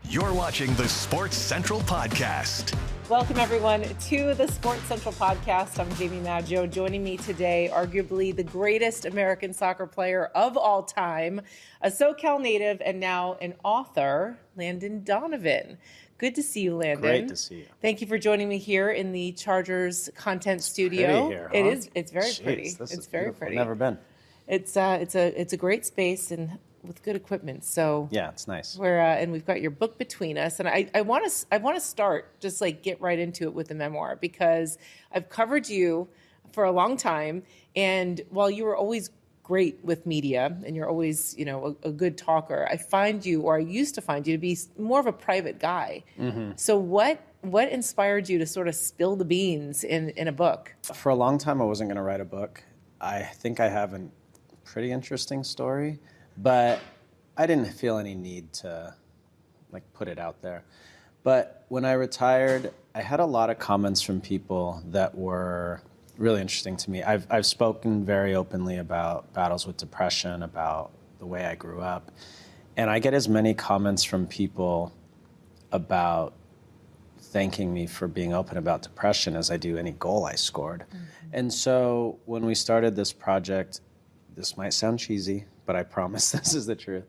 You're watching the Sports Central Podcast. Welcome, everyone, to the Sports Central Podcast. I'm Jamie Maggio. Joining me today, arguably the greatest American soccer player of all time, a SoCal native and now an author, Landon Donovan. Good to see you, Landon. Great to see you. Thank you for joining me here in the Chargers content studio. Pretty here, huh? It is. It's very Jeez, pretty. It's very beautiful. pretty. Never been. It's a great space and with good equipment. So yeah, it's nice. And we've got your book between us, and I want to start just like get right into it with the memoir, because I've covered you for a long time, and while you were always great with media and you're always a good talker, I used to find you to be more of a private guy. Mm-hmm. So what inspired you to sort of spill the beans in a book? For a long time, I wasn't going to write a book. I think I have a pretty interesting story, but I didn't feel any need to put it out there. But when I retired, I had a lot of comments from people that were really interesting to me. I've spoken very openly about battles with depression, about the way I grew up, and I get as many comments from people about thanking me for being open about depression as I do any goal I scored. Mm-hmm. And so when we started this project, this might sound cheesy, but I promise this is the truth,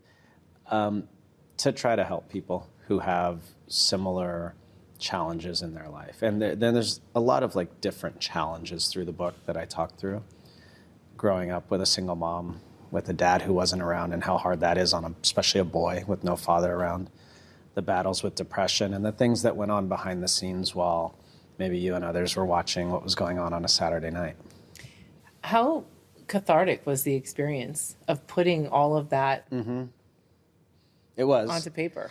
to try to help people who have similar challenges in their life. And then there's a lot of different challenges through the book that I talk through. Growing up with a single mom, with a dad who wasn't around, and how hard that is on especially a boy with no father around. The battles with depression and the things that went on behind the scenes while maybe you and others were watching what was going on a Saturday night. How cathartic was the experience of putting all of that It was onto paper?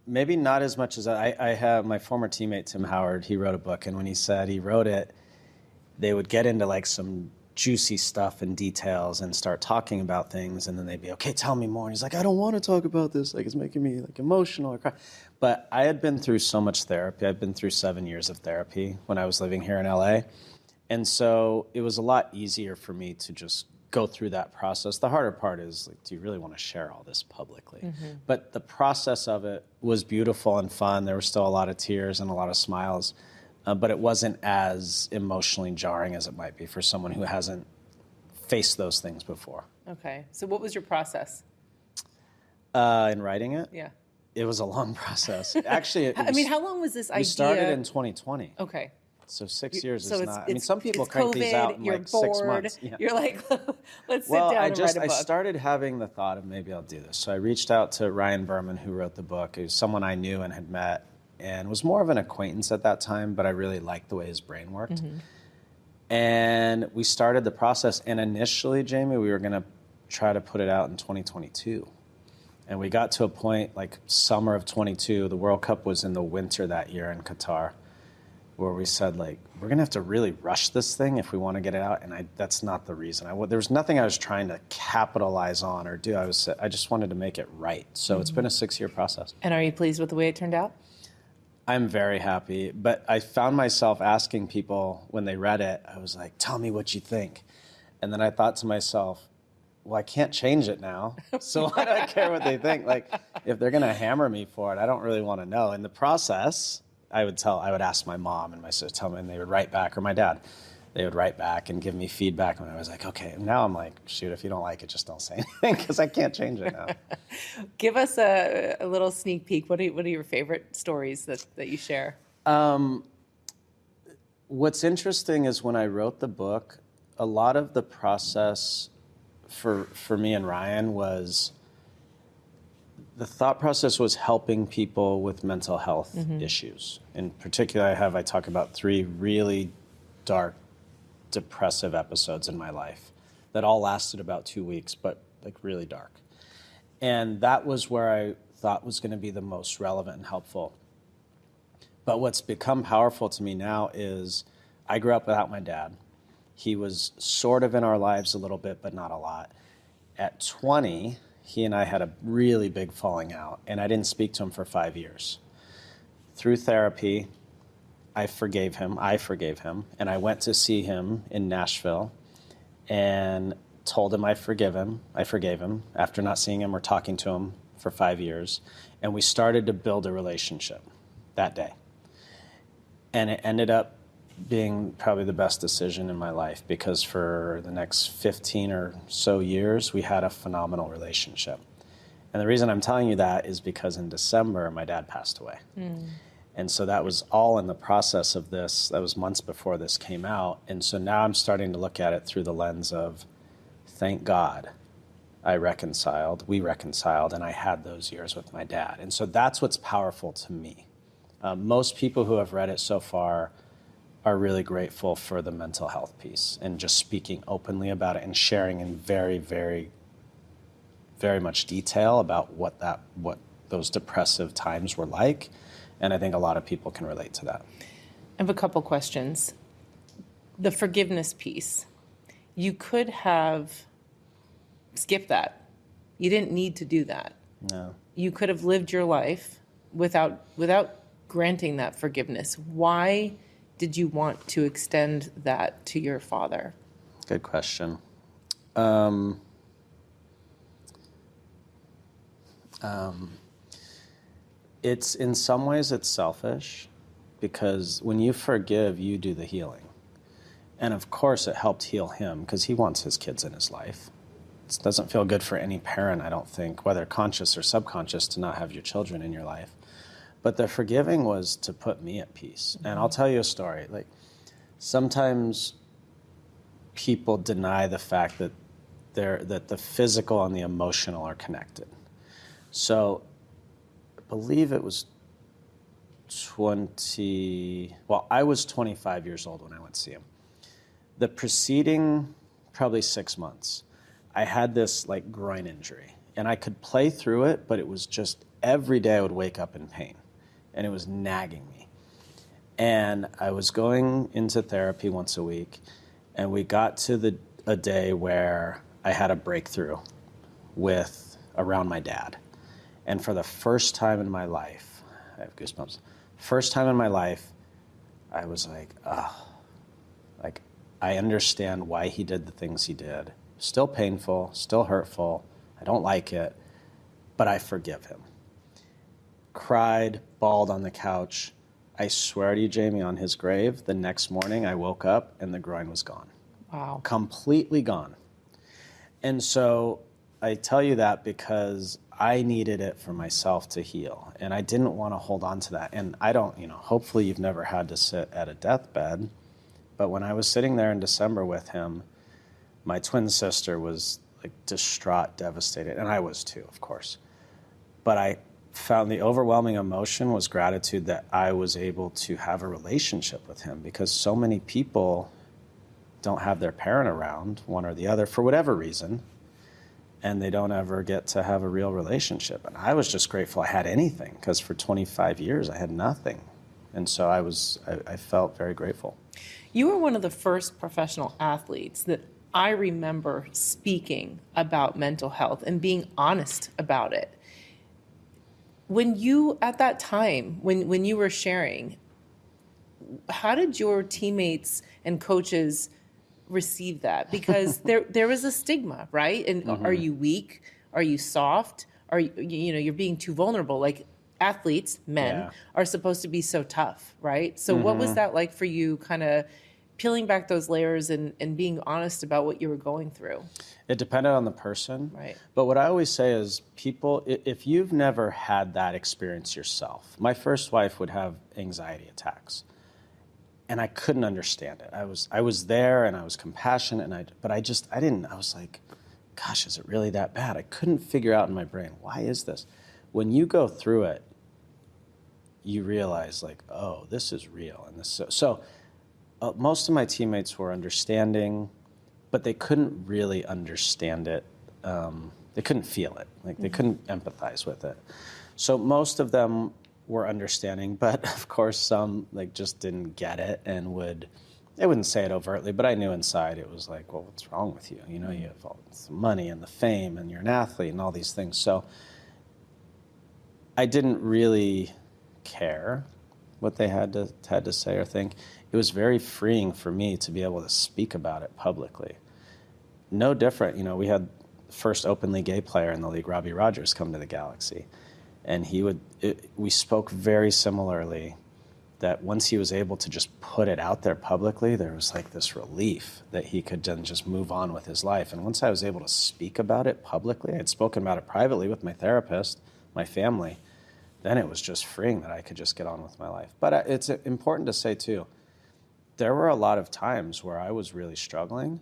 Maybe not as much as I have my former teammate, Tim Howard. He wrote a book, and when he said he wrote it, they would get into some juicy stuff and details and start talking about things, and then they'd be, okay, tell me more. And he's like, I don't want to talk about this. It's making me emotional or cry. But I had been through so much therapy. I'd been through 7 years of therapy when I was living here in LA. And so it was a lot easier for me to just go through that process. The harder part is, do you really want to share all this publicly? Mm-hmm. But the process of it was beautiful and fun. There were still a lot of tears and a lot of smiles. But it wasn't as emotionally jarring as it might be for someone who hasn't faced those things before. Okay. So what was your process? In writing it? Yeah. It was a long process. Actually, how long was this idea? We started in 2020. Okay. So 6 years so is not... some people crank COVID, these out in you're 6 bored, months. Yeah. You're like, let's sit down and write a book. I started having the thought of maybe I'll do this. So I reached out to Ryan Berman, who wrote the book. He was someone I knew and had met, and was more of an acquaintance at that time, but I really liked the way his brain worked. Mm-hmm. And we started the process, and initially, Jamie, we were going to try to put it out in 2022. And we got to a point, summer of 22, the World Cup was in the winter that year in Qatar, where we said, we're going to have to really rush this thing if we want to get it out. And that's not the reason. There was nothing I was trying to capitalize on or do. I just wanted to make it right. So It's been a 6-year process. And are you pleased with the way it turned out? I'm very happy. But I found myself asking people when they read it, I was like, tell me what you think. And then I thought to myself, well, I can't change it now. So why do I care what they think? If they're going to hammer me for it, I don't really want to know. In the process, I would ask my mom and my sister, tell me, and they would write back, or my dad. They would write back and give me feedback, and I was like, okay. And now I'm like, shoot, if you don't like it, just don't say anything, because I can't change it now. Give us a little sneak peek. What are your favorite stories that you share? What's interesting is when I wrote the book, a lot of the process for me and Ryan was, the thought process was helping people with mental health issues. In particular, I talk about 3 really dark, depressive episodes in my life that all lasted about 2 weeks, but really dark. And that was where I thought was going to be the most relevant and helpful. But what's become powerful to me now is I grew up without my dad. He was sort of in our lives a little bit, but not a lot. At 20, he and I had a really big falling out, and I didn't speak to him for 5 years. Through therapy, I forgave him, and I went to see him in Nashville and told him I forgave him after not seeing him or talking to him for 5 years, and we started to build a relationship that day. And it ended up being probably the best decision in my life, because for the next 15 or so years, we had a phenomenal relationship. And the reason I'm telling you that is because in December, my dad passed away. And so that was all in the process of this. That was months before this came out. And so now I'm starting to look at it through the lens of, thank God we reconciled, and I had those years with my dad. And so that's what's powerful to me. Most people who have read it so far are really grateful for the mental health piece and just speaking openly about it and sharing in very, very, very much detail about what those depressive times were like. And I think a lot of people can relate to that. I have a couple questions. The forgiveness piece. You could have skipped that. You didn't need to do that. No. You could have lived your life without granting that forgiveness. Why did you want to extend that to your father? Good question. It's in some ways it's selfish, because when you forgive, you do the healing. And of course it helped heal him, because he wants his kids in his life. It doesn't feel good for any parent, I don't think, whether conscious or subconscious, to not have your children in your life. But the forgiving was to put me at peace. And I'll tell you a story. Like, sometimes people deny the fact that the physical and the emotional are connected. So I believe it was I was 25 years old when I went to see him. The preceding probably 6 months, I had this like groin injury, and I could play through it, but it was just every day I would wake up in pain, and it was nagging me. And I was going into therapy once a week, and we got to a day where I had a breakthrough around my dad. And for the first time in my life, I have goosebumps. First time in my life, I was like, I understand why he did the things he did. Still painful, still hurtful. I don't like it, but I forgive him. Cried, bawled on the couch. I swear to you, Jamie, on his grave, the next morning I woke up and the groin was gone. Wow. Completely gone. And so I tell you that because I needed it for myself to heal, and I didn't want to hold on to that. And I don't, hopefully you've never had to sit at a deathbed, but when I was sitting there in December with him, my twin sister was like distraught, devastated, and I was too, of course. But I found the overwhelming emotion was gratitude that I was able to have a relationship with him, because so many people don't have their parent around, one or the other, for whatever reason, and they don't ever get to have a real relationship. And I was just grateful I had anything, because for 25 years I had nothing. And so I felt very grateful. You were one of the first professional athletes that I remember speaking about mental health and being honest about it. When you, at that time, when you were sharing, how did your teammates and coaches receive that? Because there was a stigma, right? And Are you weak? Are you soft? Are you're being too vulnerable? Like, athletes, men, are supposed to be so tough, right? So what was that like for you, kind of peeling back those layers and being honest about what you were going through? It depended on the person. Right. But what I always say is, people, if you've never had that experience yourself, my first wife would have anxiety attacks, and I couldn't understand it. I was there, and I was compassionate, but I was like, gosh, is it really that bad? I couldn't figure out in my brain, why is this? When you go through it, you realize, like, oh, this is real. And most of my teammates were understanding, but they couldn't really understand it. They couldn't feel it. Like, they couldn't empathize with it. So most of them were understanding, but of course some just didn't get it, and they wouldn't say it overtly, but I knew inside it was like, well, what's wrong with you? You have all the money and the fame, and you're an athlete and all these things. So I didn't really care what they had to say or think. It was very freeing for me to be able to speak about it publicly. No different, we had first openly gay player in the league, Robbie Rogers, come to the Galaxy. And we spoke very similarly, that once he was able to just put it out there publicly, there was like this relief that he could then just move on with his life. And once I was able to speak about it publicly, I had spoken about it privately with my therapist, my family, then it was just freeing that I could just get on with my life. But it's important to say too, there were a lot of times where I was really struggling,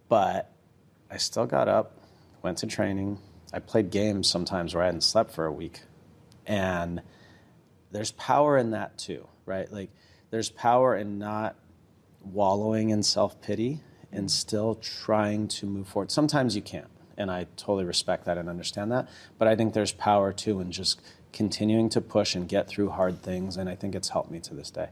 but I still got up, went to training. I played games sometimes where I hadn't slept for a week. And there's power in that too, right? Like there's power in not wallowing in self-pity and still trying to move forward. Sometimes you can't, and I totally respect that and understand that. But I think there's power too in just continuing to push and get through hard things, and I think it's helped me to this day.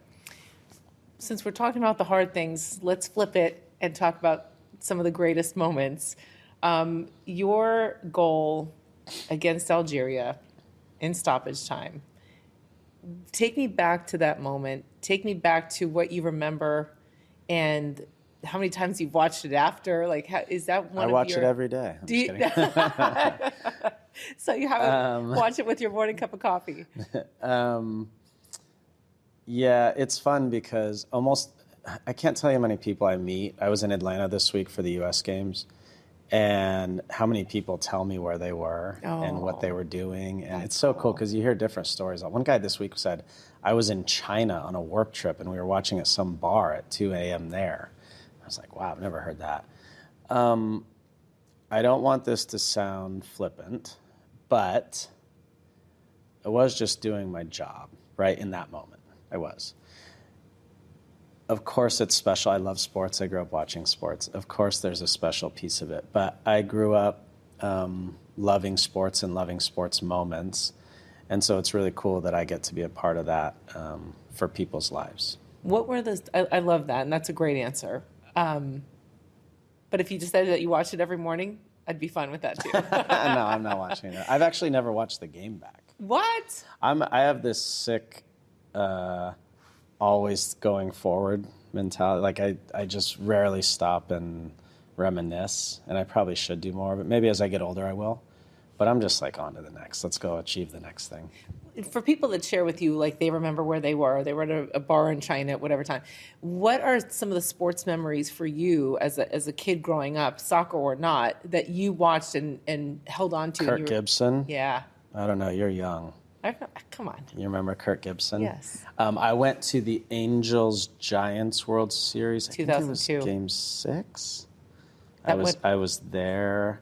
Since we're talking about the hard things, let's flip it and talk about some of the greatest moments. Your goal against Algeria in stoppage time. Take me back to that moment. Take me back to what you remember and how many times you've watched it after. Like, is that one I of watch your... it every day. I'm just kidding. So you haven't watched it with your morning cup of coffee? Yeah, it's fun because I can't tell you how many people I meet. I was in Atlanta this week for the U.S. Games, and how many people tell me where they were and what they were doing. And it's so cool because you hear different stories. One guy this week said, I was in China on a work trip and we were watching at some bar at 2 a.m. there. I was like, wow, I've never heard that. I don't want this to sound flippant, but I was just doing my job, right, in that moment. I was. Of course it's special. I love sports. I grew up watching sports. Of course there's a special piece of it. But I grew up loving sports and loving sports moments. And so it's really cool that I get to be a part of that for people's lives. What were the... I love that, and that's a great answer. But if you decided that you watched it every morning, I'd be fine with that too. No, I'm not watching it. I've actually never watched the game back. What? I have this sick... always going forward mentality. Like I just rarely stop and reminisce, and I probably should do more, but maybe as I get older I will. But I'm just like on to the next. Let's go achieve the next thing. For people that share with you, like they remember where they were at a bar in China at whatever time, what are some of the sports memories for you as a kid growing up, soccer or not, that you watched and held on to? Kirk Gibson? Yeah. I don't know, you're young. Come on. You remember Kirk Gibson? Yes. I went to the Angels-Giants World Series. 2002. I think it was Game 6. I was there.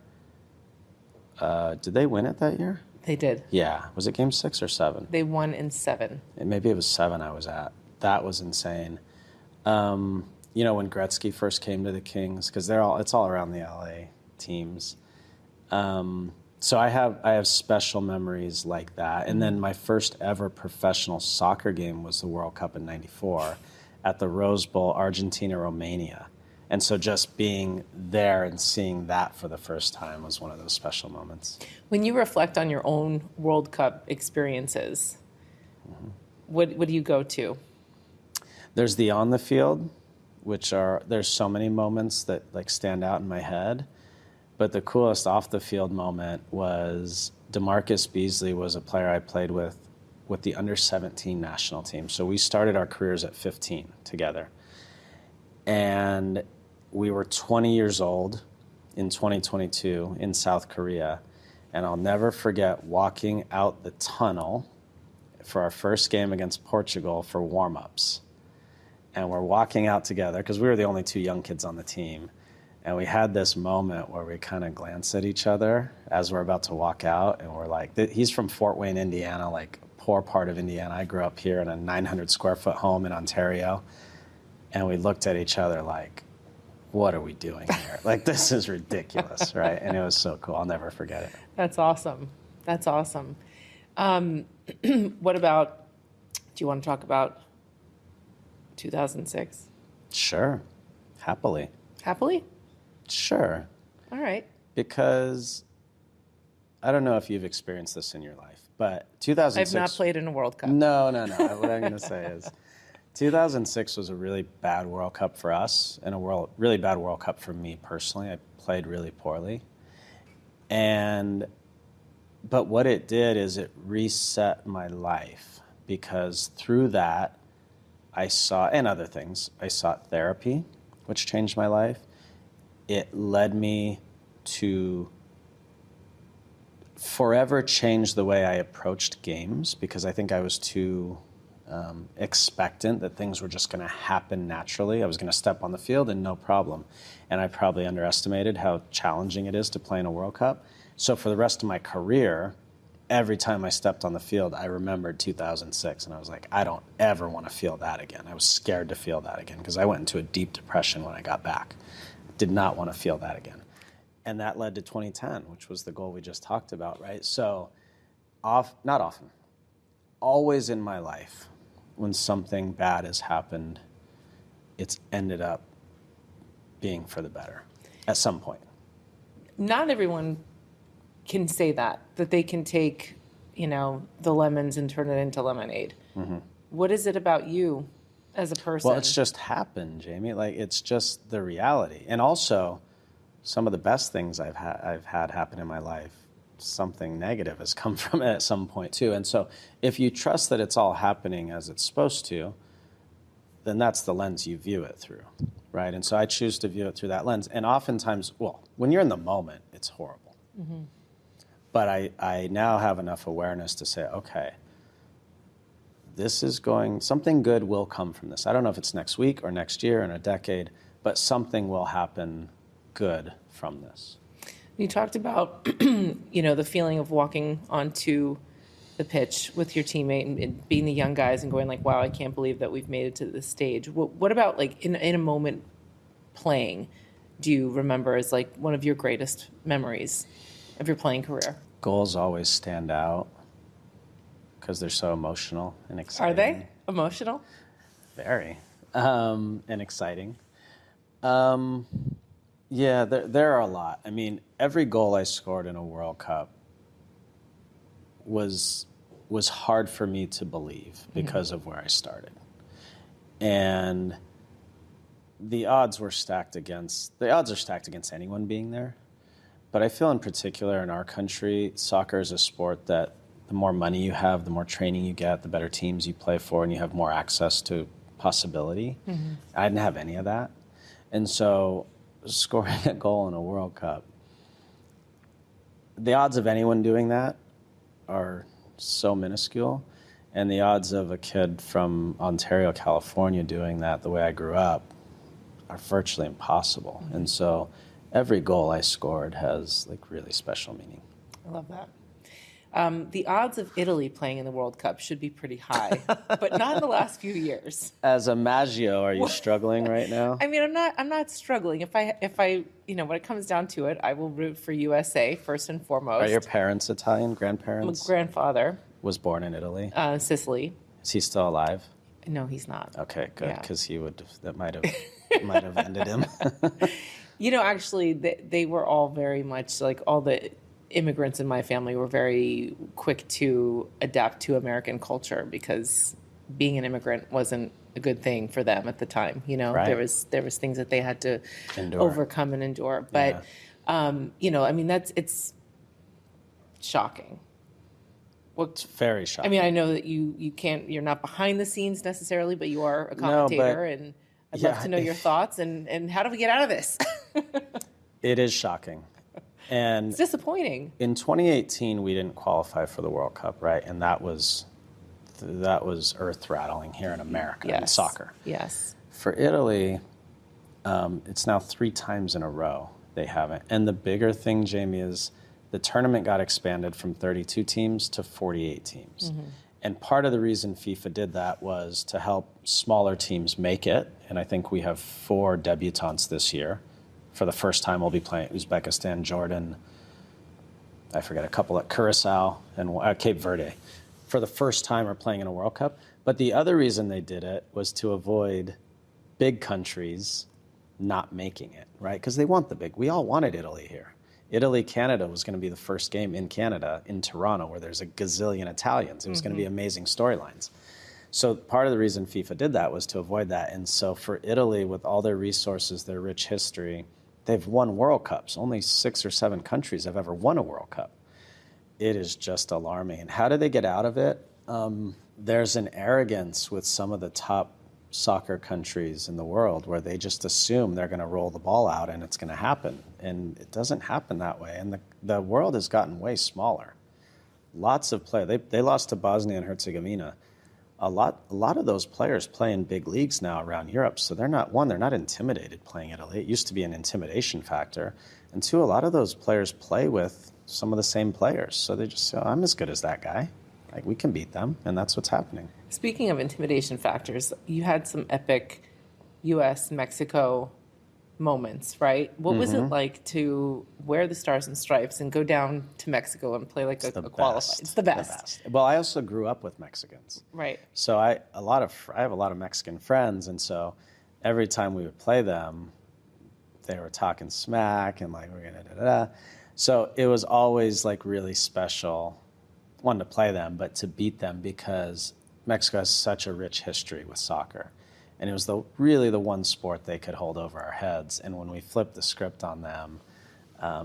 Did they win it that year? They did. Yeah. Was it Game 6 or 7? They won in 7. Maybe it was 7 I was at. That was insane. When Gretzky first came to the Kings, because it's all around the LA teams. So I have special memories like that. And then my first ever professional soccer game was the World Cup in '94 at the Rose Bowl, Argentina, Romania. And so just being there and seeing that for the first time was one of those special moments. When you reflect on your own World Cup experiences, what do you go to? There's the on the field, there's so many moments that like stand out in my head. But the coolest off the field moment was DeMarcus Beasley was a player I played with the under-17 national team. So we started our careers at 15 together. And we were 20 years old in 2022 in South Korea. And I'll never forget walking out the tunnel for our first game against Portugal for warm-ups. And we're walking out together because we were the only 2 young kids on the team. And we had this moment where we kind of glance at each other as we're about to walk out. And we're like, he's from Fort Wayne, Indiana, like poor part of Indiana. I grew up here in a 900 square foot home in Ontario. And we looked at each other like, what are we doing here? Like, this is ridiculous, right? And it was so cool. I'll never forget it. That's awesome. That's awesome. What about, do you want to talk about 2006? Sure. Happily. Happily? Sure. All right. Because I don't know if you've experienced this in your life, but 2006... I've not played in a World Cup. No. What I'm going to say is 2006 was a really bad World Cup for us and really bad World Cup for me personally. I played really poorly. But what it did is it reset my life, because through that I saw, and other things, I sought therapy, which changed my life. It led me to forever change the way I approached games, because I think I was too expectant that things were just going to happen naturally. I was going to step on the field and no problem. And I probably underestimated how challenging it is to play in a World Cup. So for the rest of my career, every time I stepped on the field, I remembered 2006, and I was like, I don't ever want to feel that again. I was scared to feel that again, because I went into a deep depression when I got back. Did not want to feel that again. And that led to 2010, which was the goal we just talked about, right? So, not often, always in my life, when something bad has happened, it's ended up being for the better at some point. Not everyone can say that they can take, the lemons and turn it into lemonade. Mm-hmm. What is it about you as a person? Well, it's just happened, Jamie. Like, it's just the reality. And also, some of the best things I've had happen in my life, something negative has come from it at some point too. And so if you trust that it's all happening as it's supposed to, then that's the lens you view it through, right? And so I choose to view it through that lens. And oftentimes, when you're in the moment, it's horrible. Mm-hmm. But I now have enough awareness to say, okay, something good will come from this. I don't know if it's next week or next year or in a decade, but something will happen good from this. You talked about, the feeling of walking onto the pitch with your teammate and being the young guys and going like, wow, I can't believe that we've made it to this stage. What about like in a moment playing, do you remember as like one of your greatest memories of your playing career? Goals always stand out because they're so emotional and exciting. Are they emotional? Very. And exciting. Yeah, there are a lot. I mean, every goal I scored in a World Cup was hard for me to believe because of where I started. And the odds are stacked against anyone being there. But I feel in particular in our country, soccer is a sport that the more money you have, the more training you get, the better teams you play for, and you have more access to possibility. Mm-hmm. I didn't have any of that. And so scoring a goal in a World Cup, the odds of anyone doing that are so minuscule, and the odds of a kid from Ontario, California doing that the way I grew up are virtually impossible. Mm-hmm. And so every goal I scored has like really special meaning. I love that. The odds of Italy playing in the World Cup should be pretty high, but not in the last few years. As a Maggio, are you struggling right now? I mean, I'm not struggling. If I, when it comes down to it, I will root for USA first and foremost. Are your parents Italian? Grandparents? My grandfather was born in Italy. Sicily. Is he still alive? No, he's not. Okay, good, because that might have ended him. Actually, they were all very much like all the immigrants in my family were very quick to adapt to American culture because being an immigrant wasn't a good thing for them at the time. Right. There was things that they had to overcome and endure. But it's shocking. It's very shocking. I mean, I know that you're not behind the scenes necessarily, but you are a commentator, and I'd love to know your thoughts and how do we get out of this? It is shocking. And it's disappointing. In 2018, we didn't qualify for the World Cup, right? And that was earth-rattling here in America in soccer. Yes. For Italy, it's now 3 times in a row they haven't. And the bigger thing, Jamie, is the tournament got expanded from 32 teams to 48 teams. Mm-hmm. And part of the reason FIFA did that was to help smaller teams make it. And I think we have 4 debutants this year. For the first time, we'll be playing Uzbekistan, Jordan, I forget, a couple at Curacao and Cape Verde. For the first time, are playing in a World Cup. But the other reason they did it was to avoid big countries not making it, right? Because they want we all wanted Italy here. Italy-Canada was going to be the first game in Canada, in Toronto, where there's a gazillion Italians. It was going to be amazing storylines. So part of the reason FIFA did that was to avoid that. And so for Italy, with all their resources, their rich history, they've won World Cups. Only 6 or 7 countries have ever won a World Cup. It is just alarming. And how do they get out of it? There's an arrogance with some of the top soccer countries in the world where they just assume they're going to roll the ball out and it's going to happen. And it doesn't happen that way. And the world has gotten way smaller. Lots of players. They lost to Bosnia and Herzegovina. A lot of those players play in big leagues now around Europe. So they're not intimidated playing Italy. It used to be an intimidation factor. And 2, a lot of those players play with some of the same players. So they just say, I'm as good as that guy. Like, we can beat them. And that's what's happening. Speaking of intimidation factors, you had some epic U.S.-Mexico moments, right? What was it like to wear the Stars and Stripes and go down to Mexico and play like a qualified? It's the best. Well, I also grew up with Mexicans. Right. So I have a lot of Mexican friends, and so every time we would play them, they were talking smack and like, we're gonna da-da-da. So it was always like really special, one, to play them, but to beat them because Mexico has such a rich history with soccer. And it was really the one sport they could hold over our heads. And when we flipped the script on them,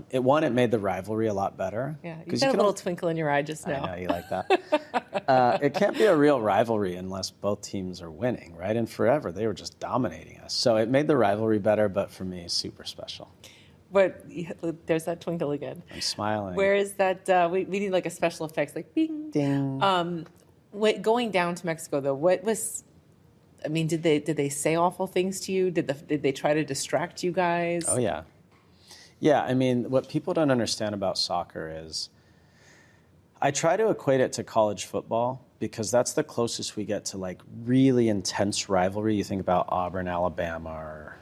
it made the rivalry a lot better. Yeah, you got a little twinkle in your eye just now. I know, you like that. It can't be a real rivalry unless both teams are winning, right? And forever, they were just dominating us. So it made the rivalry better, but for me, super special. But there's that twinkle again. I'm smiling. Where is that? We need like a special effects, like bing. Ding. Going down to Mexico, though, what was... I mean, did they say awful things to you? Did they try to distract you guys? Oh, yeah. Yeah, I mean, what people don't understand about soccer is I try to equate it to college football because that's the closest we get to like really intense rivalry. You think about Auburn, Alabama, or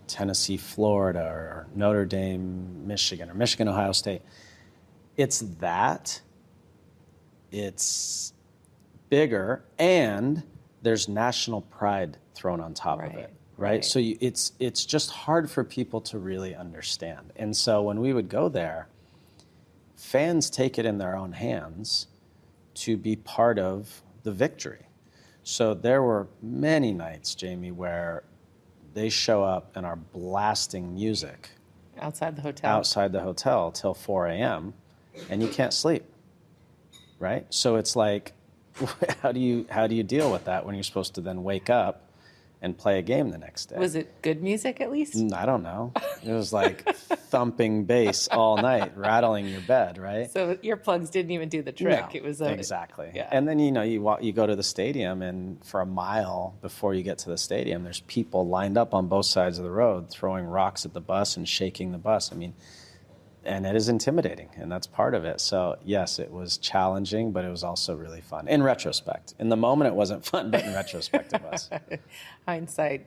Tennessee, Florida, or Notre Dame, Michigan, or Michigan, Ohio State. It's that. It's bigger, and there's national pride thrown on top of it, right? So it's just hard for people to really understand. And so when we would go there, fans take it in their own hands to be part of the victory. So there were many nights, Jamie, where they show up and are blasting music outside the hotel till 4 a.m. and you can't sleep, right? So it's like, how do you deal with that when you're supposed to then wake up and play a game the next day? Was it good music at least? I don't know. It was like thumping bass all night, rattling your bed, right? So earplugs didn't even do the trick. No, it was exactly. Yeah. And then you go to the stadium, and for a mile before you get to the stadium, there's people lined up on both sides of the road throwing rocks at the bus and shaking the bus. I mean, and it is intimidating, and that's part of it. So, yes, it was challenging, but it was also really fun. In retrospect. In the moment, it wasn't fun, but in retrospect, it was. Hindsight,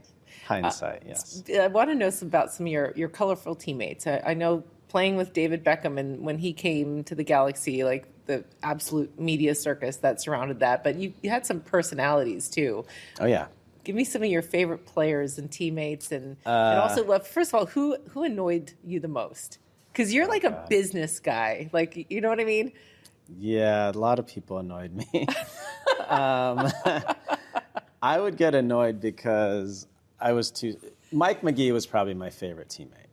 yes. I want to know about some of your colorful teammates. I know playing with David Beckham, and when he came to the Galaxy, like the absolute media circus that surrounded that, but you had some personalities, too. Oh, yeah. Give me some of your favorite players and teammates, and also, first of all, who annoyed you the most? Because you're like a business guy. Like, you know what I mean? Yeah, a lot of people annoyed me. I would get annoyed because Mike McGee was probably my favorite teammate.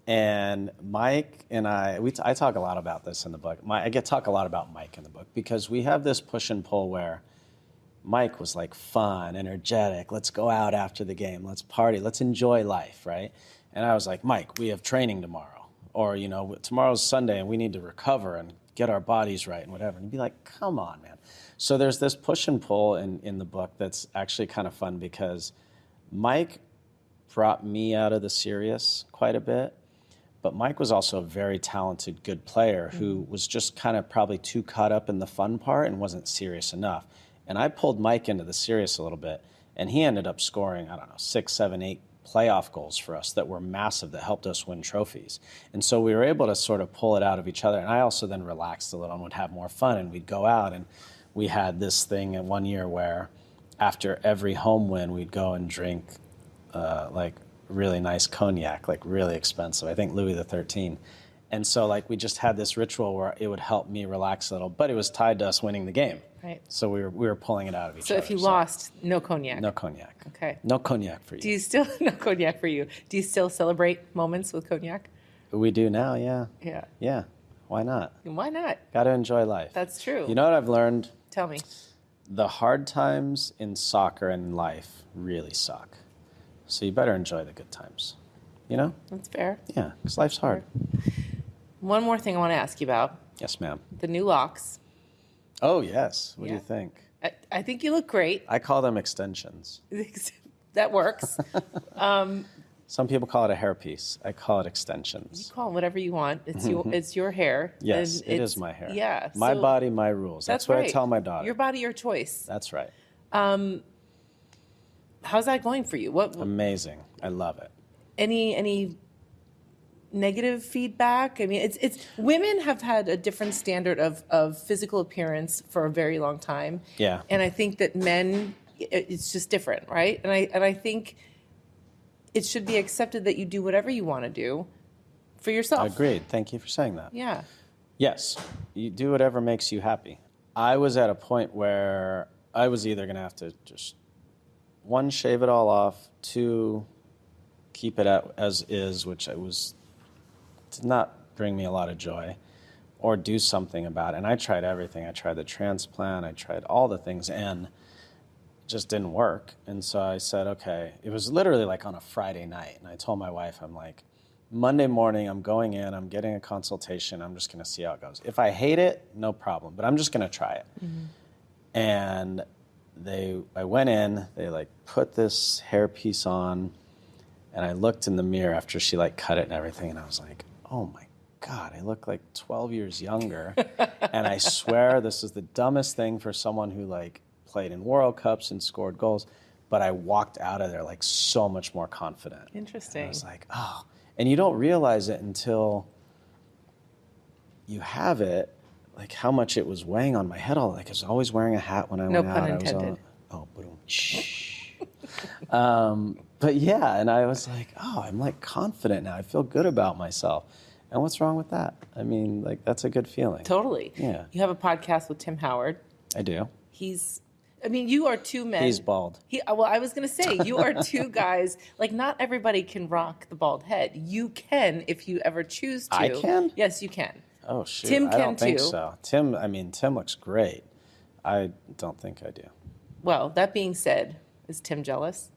And Mike and I talk a lot about this in the book. I talk a lot about Mike in the book because we have this push and pull where Mike was like fun, energetic. Let's go out after the game. Let's party. Let's enjoy life, right? And I was like, Mike, we have training tomorrow. Or, tomorrow's Sunday and we need to recover and get our bodies right and whatever. And he'd be like, come on, man. So there's this push and pull in the book that's actually kind of fun because Mike brought me out of the serious quite a bit. But Mike was also a very talented, good player who was just kind of probably too caught up in the fun part and wasn't serious enough. And I pulled Mike into the serious a little bit. And he ended up scoring, 6, 7, 8 playoff goals for us that were massive that helped us win trophies. And so we were able to sort of pull it out of each other. And I also then relaxed a little and would have more fun. And we'd go out and we had this thing in one year where after every home win, we'd go and drink like really nice cognac, like really expensive. I think Louis XIII. And so like we just had this ritual where it would help me relax a little, but it was tied to us winning the game. Right. So we were pulling it out of each So other. if you lost, no cognac. No cognac. Okay. No cognac for you. Do you still no cognac for you? Do you still celebrate moments with cognac? We do now, yeah. Yeah. Yeah. Why not? Why not? Got to enjoy life. That's true. You know what I've learned? Tell me. The hard times in soccer and in life really suck. So you better enjoy the good times. You know? That's fair. Yeah, because life's hard. One more thing I want to ask you about. Yes, ma'am. The new locks. Oh, yes. What do Yeah. you think? I think you look great. I call them extensions. That works. Some people call it a hairpiece. I call it You extensions. call them whatever you want. It's your hair. Yes, and it is my hair. Yeah. My so body, my rules. That's what right. I tell my daughter. Your body, your choice. That's right. How's that going for you? What Amazing. I love it. any negative feedback? I mean, it's women have had a different standard of physical appearance for a very long time. Yeah. And I think that men, it's just different, right? And I think it should be accepted that you do whatever you want to do for yourself. Agreed. Thank you for saying that. Yeah. Yes, you do whatever makes you happy. I was at a point where I was either going to have to just, one, shave it all off, two, keep it as is, which did not bring me a lot of joy, or do something about it. And I tried everything. I tried the transplant. I tried all the things, and it just didn't work. And so I said, okay, it was literally like on a Friday night. And I told my wife, I'm like, Monday morning, I'm going in, I'm getting a consultation, I'm just going to see how it goes. If I hate it, no problem, but I'm just going to try it. Mm-hmm. And I went in, they like put this hairpiece on, and I looked in the mirror after she like cut it and everything, and I was like, oh my God, I look like 12 years younger. And I swear this is the dumbest thing for someone who like played in World Cups and scored goals, but I walked out of there like so much more confident. Interesting. And I was like, oh. And you don't realize it until you have it, like how much it was weighing on my head. Like I was always wearing a hat when I went out. No pun intended. Shh. But yeah, and I was like, oh, I'm like confident now. I feel good about myself. And what's wrong with that? I mean, like that's a good feeling. Totally. Yeah. You have a podcast with Tim Howard. I do. You are two men. He's bald. Well, I was going to say, you are two guys. Like, not everybody can rock the bald head. You can if you ever choose to. I can? Yes, you can. Oh, shoot. Tim I can don't think too. so. Tim looks great. I don't think I do. Well, that being said, is Tim jealous?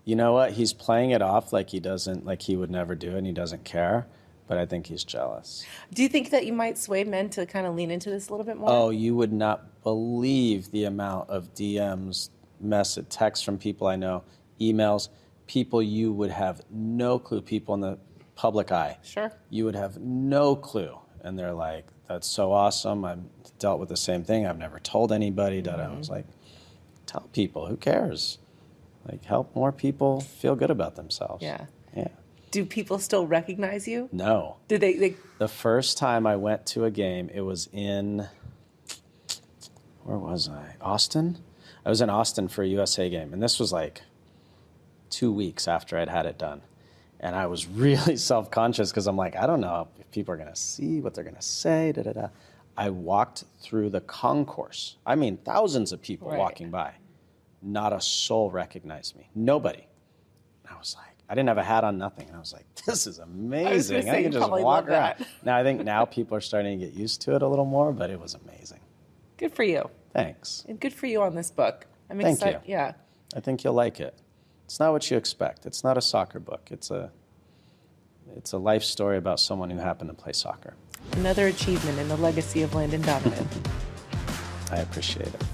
You know what? He's playing it off like he would never do it and he doesn't care. But I think he's jealous. Do you think that you might sway men to kind of lean into this a little bit more? Oh, you would not believe the amount of DMs, texts from people I know, emails, people you would have no clue, people in the public eye. Sure. You would have no clue. And they're like, that's so awesome. I've dealt with the same thing. I've never told anybody. I was like, tell people. Who cares? Like, help more people feel good about themselves. Yeah. Yeah. Do people still recognize you? No. Do they? The first time I went to a game, it was in, where was I? Austin? I was in Austin for a USA game, and this was like 2 weeks after I'd had it done. And I was really self-conscious because I'm like, I don't know if people are going to see what they're going to say, da-da-da. I walked through the concourse. I mean, thousands of people walking by. Not a soul recognized me. Nobody. And I was like, I didn't have a hat on, nothing. And I was like, this is amazing. I can just walk around. Now, I think now people are starting to get used to it a little more, but it was amazing. Good for you. Thanks. And good for you on this book. I'm Thank excited. you. Yeah. I think you'll like it. It's not what you expect. It's not a soccer book. It's a life story about someone who happened to play soccer. Another achievement in the legacy of Landon Donovan. I appreciate it.